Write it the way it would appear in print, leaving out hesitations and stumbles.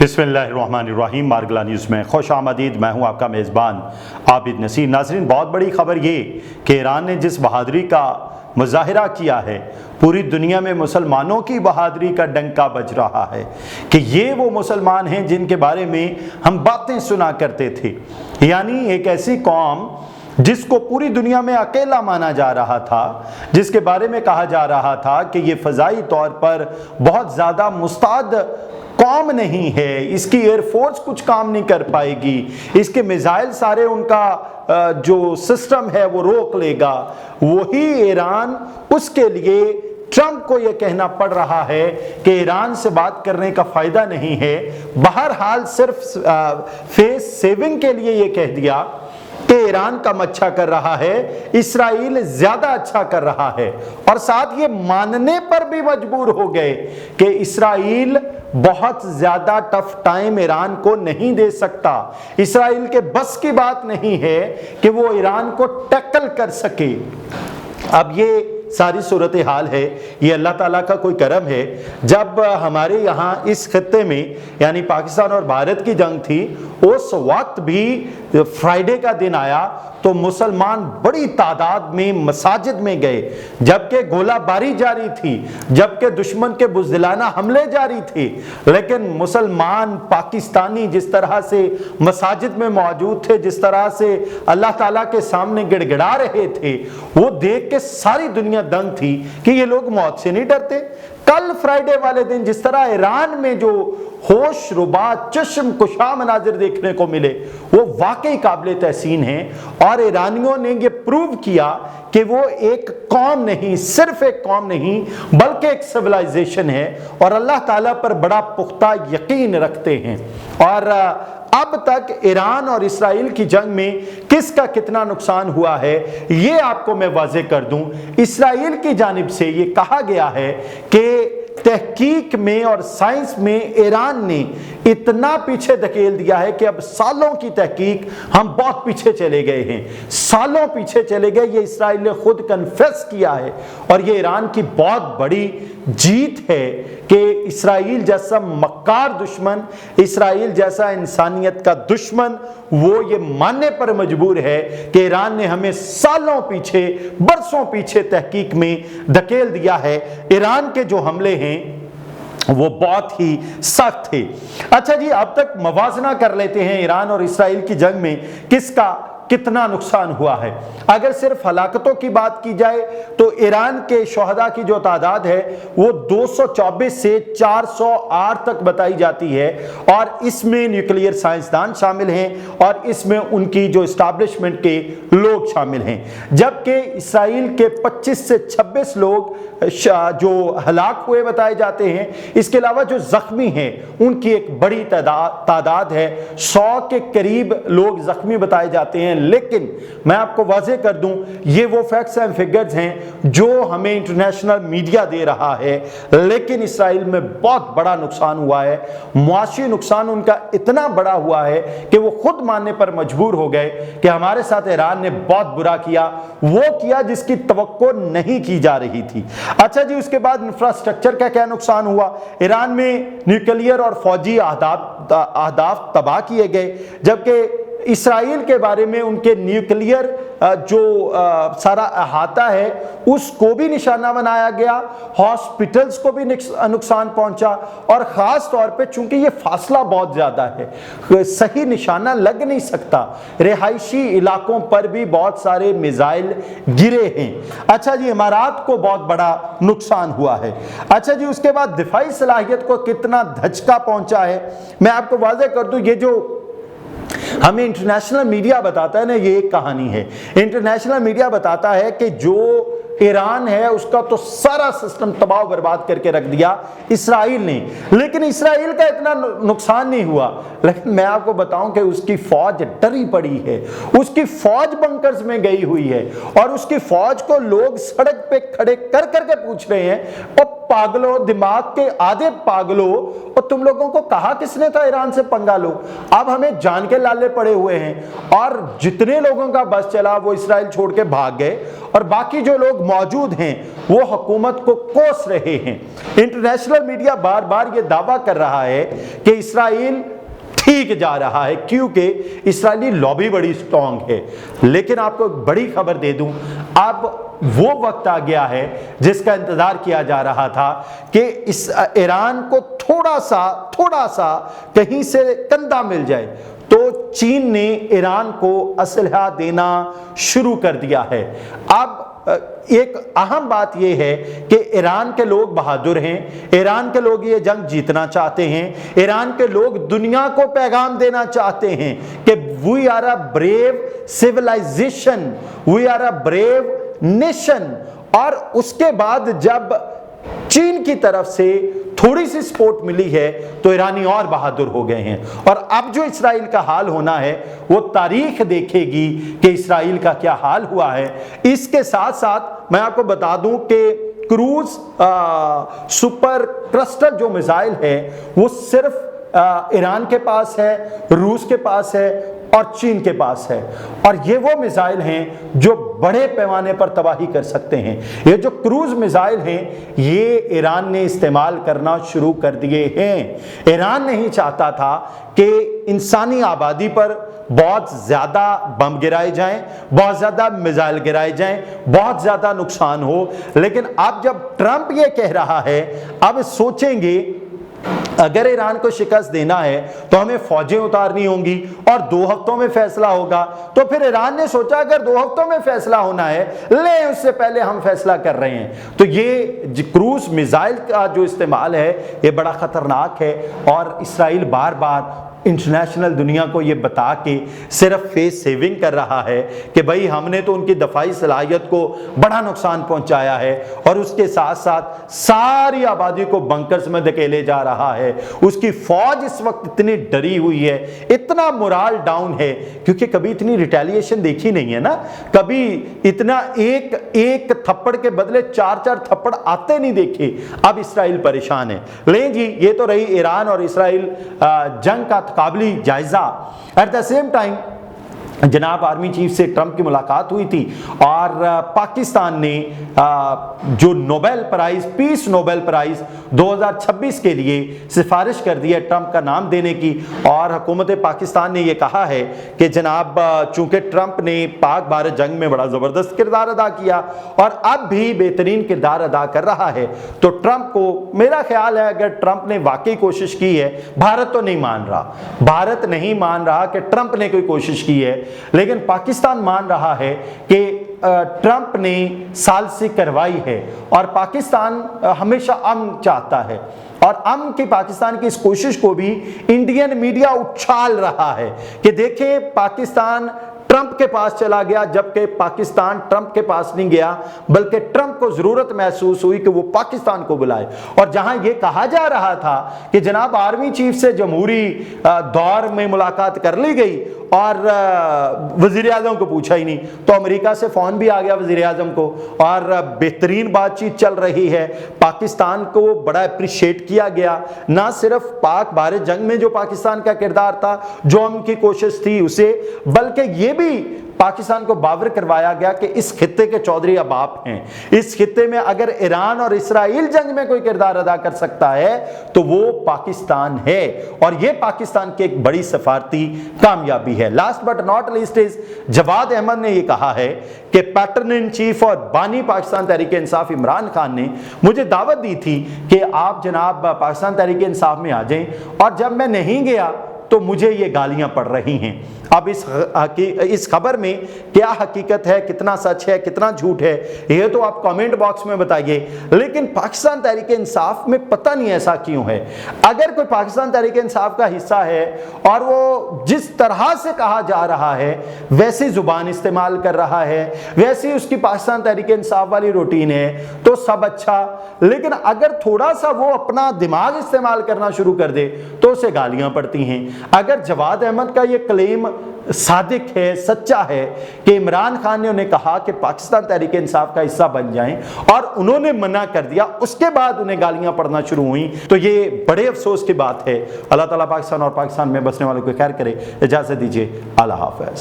بسم اللہ الرحمن الرحیم مارگلا نیوز میں خوش آمدید۔ میں ہوں آپ کا میزبان عابد نصیر۔ ناظرین، بہت بڑی خبر یہ کہ ایران نے جس بہادری کا مظاہرہ کیا ہے، پوری دنیا میں مسلمانوں کی بہادری کا ڈنکا بج رہا ہے کہ یہ وہ مسلمان ہیں جن کے بارے میں ہم باتیں سنا کرتے تھے، یعنی ایک ایسی قوم جس کو پوری دنیا میں اکیلا مانا جا رہا تھا، جس کے بارے میں کہا جا رہا تھا کہ یہ فضائی طور پر بہت زیادہ مستعد قوم نہیں ہے، اس کی ایئر فورس کچھ کام نہیں کر پائے گی، اس کے میزائل سارے ان کا جو سسٹم ہے وہ روک لے گا، وہی ایران، اس کے لیے ٹرمپ کو یہ کہنا پڑ رہا ہے کہ ایران سے بات کرنے کا فائدہ نہیں ہے۔ بہرحال صرف فیس سیونگ کے لیے یہ کہہ دیا کہ ایران کم اچھا کر رہا ہے، اسرائیل زیادہ اچھا کر رہا ہے، اور ساتھ یہ ماننے پر بھی مجبور ہو گئے کہ اسرائیل بہت زیادہ ٹف ٹائم ایران کو نہیں دے سکتا، اسرائیل کے بس کی بات نہیں ہے کہ وہ ایران کو ٹیکل کر سکے۔ اب یہ ساری صورتحال ہے، یہ اللہ تعالیٰ کا کوئی کرم ہے۔ جب ہمارے یہاں اس خطے میں یعنی پاکستان اور بھارت کی جنگ تھی، اس وقت بھی فرائیڈے کا دن آیا تو مسلمان بڑی تعداد میں مساجد میں گئے، جبکہ گولہ باری جاری تھی، جبکہ دشمن کے بزدلانہ حملے جاری تھے، لیکن مسلمان پاکستانی جس طرح سے مساجد میں موجود تھے، جس طرح سے اللہ تعالیٰ کے سامنے گڑ گڑا رہے تھے، وہ دیکھ کے ساری دنیا دنگ تھی کہ یہ لوگ موت سے نہیں ڈرتے۔ کل فرائیڈے والے دن جس طرح ایران میں جو ہوش ربا چشم کشا مناظر دیکھنے کو ملے، وہ واقعی قابل تحسین ہیں، اور ایرانیوں نے یہ پروو کیا کہ وہ ایک قوم نہیں، صرف ایک قوم نہیں بلکہ ایک سیولائزیشن ہے، اور اللہ تعالیٰ پر بڑا پختہ یقین رکھتے ہیں۔ اور اب تک ایران اور اسرائیل کی جنگ میں کس کا کتنا نقصان ہوا ہے یہ آپ کو میں واضح کر دوں۔ اسرائیل کی جانب سے یہ کہا گیا ہے کہ تحقیق میں اور سائنس میں ایران نے اتنا پیچھے دھکیل دیا ہے کہ اب سالوں کی تحقیق ہم بہت پیچھے چلے گئے ہیں، سالوں پیچھے چلے گئے، یہ اسرائیل نے خود کنفیس کیا ہے، اور یہ ایران کی بہت بڑی جیت ہے کہ اسرائیل جیسا مکار دشمن، اسرائیل جیسا انسانیت کا دشمن، وہ یہ ماننے پر مجبور ہے کہ ایران نے ہمیں سالوں پیچھے، برسوں پیچھے تحقیق میں دھکیل دیا ہے۔ ایران کے جو حملے ہیں وہ بہت ہی سخت تھے۔ اچھا جی، اب تک موازنہ کر لیتے ہیں ایران اور اسرائیل کی جنگ میں کس کا کتنا نقصان ہوا ہے۔ اگر صرف ہلاکتوں کی بات کی جائے تو ایران کے شہداء کی جو تعداد ہے وہ 224 سے 408 تک بتائی جاتی ہے، اور اس میں نیوکلیئر سائنسدان شامل ہیں، اور اس میں ان کی جو اسٹیبلشمنٹ کے لوگ شامل ہیں، جبکہ اسرائیل کے 25 سے 26 لوگ جو ہلاک ہوئے بتائے جاتے ہیں۔ اس کے علاوہ جو زخمی ہیں ان کی ایک بڑی تعداد ہے، 100 کے قریب لوگ زخمی بتائے جاتے ہیں، لیکن میں آپ کو واضح کر دوں یہ وہ فیکٹس اینڈ فگرز ہیں جو ہمیں انٹرنیشنل میڈیا دے رہا ہے، لیکن اسرائیل میں بہت بڑا نقصان ہوا ہے، معاشی نقصان ان کا اتنا بڑا ہوا ہے کہ وہ خود ماننے پر مجبور ہو گئے کہ ہمارے ساتھ ایران نے بہت برا کیا، وہ کیا جس کی توقع نہیں کی جا رہی تھی۔ اچھا جی، اس کے بعد انفراسٹرکچر کا کیا نقصان ہوا؟ ایران میں نیوکلیئر اور فوجی اہداف تباہ کیے گئے، جبکہ اسرائیل کے بارے میں ان کے نیوکلیئر جو سارا احاطہ ہے اس کو بھی نشانہ بنایا گیا، ہاسپٹلز کو بھی نقصان پہنچا، اور خاص طور پہ چونکہ یہ فاصلہ بہت زیادہ ہے، صحیح نشانہ لگ نہیں سکتا، رہائشی علاقوں پر بھی بہت سارے میزائل گرے ہیں۔ اچھا جی، امارات کو بہت بڑا نقصان ہوا ہے۔ اچھا جی، اس کے بعد دفاعی صلاحیت کو کتنا دھچکا پہنچا ہے میں آپ کو واضح کر دوں۔ یہ جو ہمیں انٹرنیشنل میڈیا بتاتا ہے نا، یہ ایک کہانی ہے۔ انٹرنیشنل میڈیا بتاتا ہے کہ جو ایران ہے اس کا تو سارا سسٹم تباہ و برباد کر کے رکھ دیا اسرائیل نے، لیکن اسرائیل کا اتنا نقصان نہیں ہوا۔ لیکن میں آپ کو بتاؤں کہ اس کی فوج ڈری پڑی ہے، اس کی فوج بنکرز میں گئی ہوئی ہے، اور اس کی فوج کو لوگ سڑک پہ کھڑے کر کے پوچھ رہے ہیں، اور पागलों, दिमाग के आधे पागलों, और तुम लोगों को कहा किसने था ईरान से पंगा लो? अब हमें जान के लाले पड़े हुए हैं, और जितने लोगों का बस चला वो इस्राइल छोड़ के भाग गए, और बाकी जो लोग मौजूद हैं वो हुकूमत को कोस रहे हैं। इंटरनेशनल मीडिया बार बार ये दावा कर रहा है कि इस्राइल ठीक जा रहा है क्योंकि इस्राइली लॉबी बड़ी स्ट्रांग है। लेकिन आपको एक बड़ी खबर दे दूं, अब वो वक्त आ गया है जिसका इंतजार किया जा रहा था कि इस ईरान को थोड़ा सा कहीं से कंधा मिल जाए, तो चीन ने ईरान को असलहा देना शुरू कर दिया है। अब एक अहम बात यह है कि ईरान के लोग बहादुर हैं, ईरान के लोग ये जंग जीतना चाहते हैं, ईरान के लोग दुनिया को पैगाम देना चाहते हैं कि we are a brave civilisation, we are a brave nation. और उसके बाद जब चीन की तरफ से थोड़ी सी सपोर्ट मिली है तो ईरानी और बहादुर हो गए हैं। और अब जो इस्राइल का हाल होना है वो तारीख देखेगी कि इस्राइल का क्या हाल हुआ है। इसके साथ साथ मैं आपको बता दूं कि क्रूज सुपर क्लस्टर जो मिसाइल है वो सिर्फ ईरान के पास है, रूस के पास है और चीन के पास है, और ये वो मिसाइल हैं जो बड़े पैमाने पर तबाही कर सकते हैं। ये जो क्रूज मिसाइल हैं ये ईरान ने इस्तेमाल करना शुरू कर दिए हैं। ईरान नहीं चाहता था कि इंसानी आबादी पर बहुत ज़्यादा बम गिराए जाएं, बहुत ज़्यादा मिसाइल गिराए जाएं, बहुत ज़्यादा नुकसान हो। लेकिन अब जब ट्रंप ये कह रहा है, अब सोचेंगे अगर ईरान को शिकस्त देना है तो हमें फौजें उतारनी होंगी और 2 हफ्तों में फैसला होगा। तो फिर ईरान ने सोचा अगर 2 हफ्तों में फैसला होना है, ले उससे पहले हम फैसला कर रहे हैं। तो ये क्रूज मिसाइल का जो इस्तेमाल है ये बड़ा खतरनाक है, और इस्राइल बार बार इंटरनेशनल दुनिया को ये बता के सिर्फ फेस सेविंग कर रहा है कि भाई हमने तो उनकी दफाई सलाहियत को बड़ा नुकसान पहुंचाया है, और उसके साथ साथ सारी आबादी को बंकर्स में धकेले जा रहा है। उसकी फौज इस वक्त इतनी डरी हुई है, इतना मोराल डाउन है, क्योंकि कभी इतनी रिटेलिएशन देखी नहीं है ना, कभी इतना एक थप्पड़ के बदले 4-4 थप्पड़ आते नहीं देखे। अब इस्राइल परेशान है। लेकिन जी ये तो रही ईरान और इस्राइल जंग का काबिली जायजा। एट द सेम टाइम जनाब आर्मी चीफ से ट्रंप की मुलाकात हुई थी, और पाकिस्तान ने जो Nobel prize, peace Nobel prize 2026 के लिए सिफारिश कर दी है ट्रंप का नाम देने की। और हुकूमत पाकिस्तान ने यह कहा है कि जनाब चूंकि ट्रंप ने पाक भारत जंग में बड़ा ज़बरदस्त किरदार अदा किया और अब भी बेहतरीन किरदार अदा कर रहा है, तो ट्रंप को, मेरा ख्याल है अगर ट्रंप ने वाकई कोशिश की है, भारत तो नहीं मान रहा, भारत नहीं मान रहा कि ट्रंप ने कोई कोशिश की है, लेकिन पाकिस्तान मान रहा है कि ट्रंप ने सालसी करवाई है, और पाकिस्तान हमेशा अमन चाहता है, और अमन की पाकिस्तान की इस कोशिश को भी इंडियन मीडिया उछाल रहा है कि देखिए पाकिस्तान ट्रंप के पास चला गया, जबकि पाकिस्तान ट्रंप के पास नहीं गया, बल्कि ट्रंप को जरूरत महसूस हुई कि वो पाकिस्तान को बुलाए। और जहां ये कहा जा रहा था कि जनाब आर्मी चीफ से जमहूरी दौर में मुलाकात कर ली गई और वजीर आजम को पूछा ही नहीं, तो अमेरिका से फोन भी आ गया वजीर आजम को, और बेहतरीन बातचीत चल रही है। पाकिस्तान को बड़ा अप्रिशिएट किया गया, ना सिर्फ पाक भारत जंग में जो पाकिस्तान का किरदार था, जो उनकी कोशिश थी उसे, बल्कि ये भी पाकिस्तान को बावर करवाया गया कि इस खित्ते के चौधरी अब आप हैं। इस खित्ते में अगर ईरान और इस्राइल जंग में कोई किरदार अदा कर सकता है तो वो पाकिस्तान है, और ये पाकिस्तान की एक बड़ी सफारती कामयाबी है। Last but not least is Jawad Ahmad ने ये कहा है कि पैटर्न इन चीफ और बानी पाकिस्तान तहरीक इंसाफ इमरान खान ने मुझे दावत दी थी कि आप जनाब पाकिस्तान तहरीक इंसाफ में आ जाएं, और जब मैं नहीं गया तो मुझे ये गालियां पड़ रही हैं। अब इस खबर में क्या हकीकत है, कितना सच है, कितना झूठ है, ये तो आप कमेंट बॉक्स में बताइए। लेकिन पाकिस्तान तहरीक इंसाफ में पता नहीं ऐसा क्यों है। अगर कोई पाकिस्तान तहरीक इंसाफ का हिस्सा है और वो जिस तरह से कहा जा रहा है वैसी जुबान इस्तेमाल कर रहा है, वैसी उसकी पाकिस्तान तहरीक इंसाफ वाली रूटीन है, तो सब अच्छा। लेकिन अगर थोड़ा सा वो अपना दिमाग इस्तेमाल करना शुरू कर दे तो उसे गालियां पड़ती हैं। اگر جواد احمد کا یہ کلیم صادق ہے، سچا ہے کہ عمران خان نے انہیں کہا کہ پاکستان تحریک انصاف کا حصہ بن جائیں اور انہوں نے منع کر دیا، اس کے بعد انہیں گالیاں پڑنا شروع ہوئیں، تو یہ بڑے افسوس کی بات ہے۔ اللہ تعالیٰ پاکستان اور پاکستان میں بسنے والوں کو خیر کرے۔ اجازت دیجیے، اللہ حافظ۔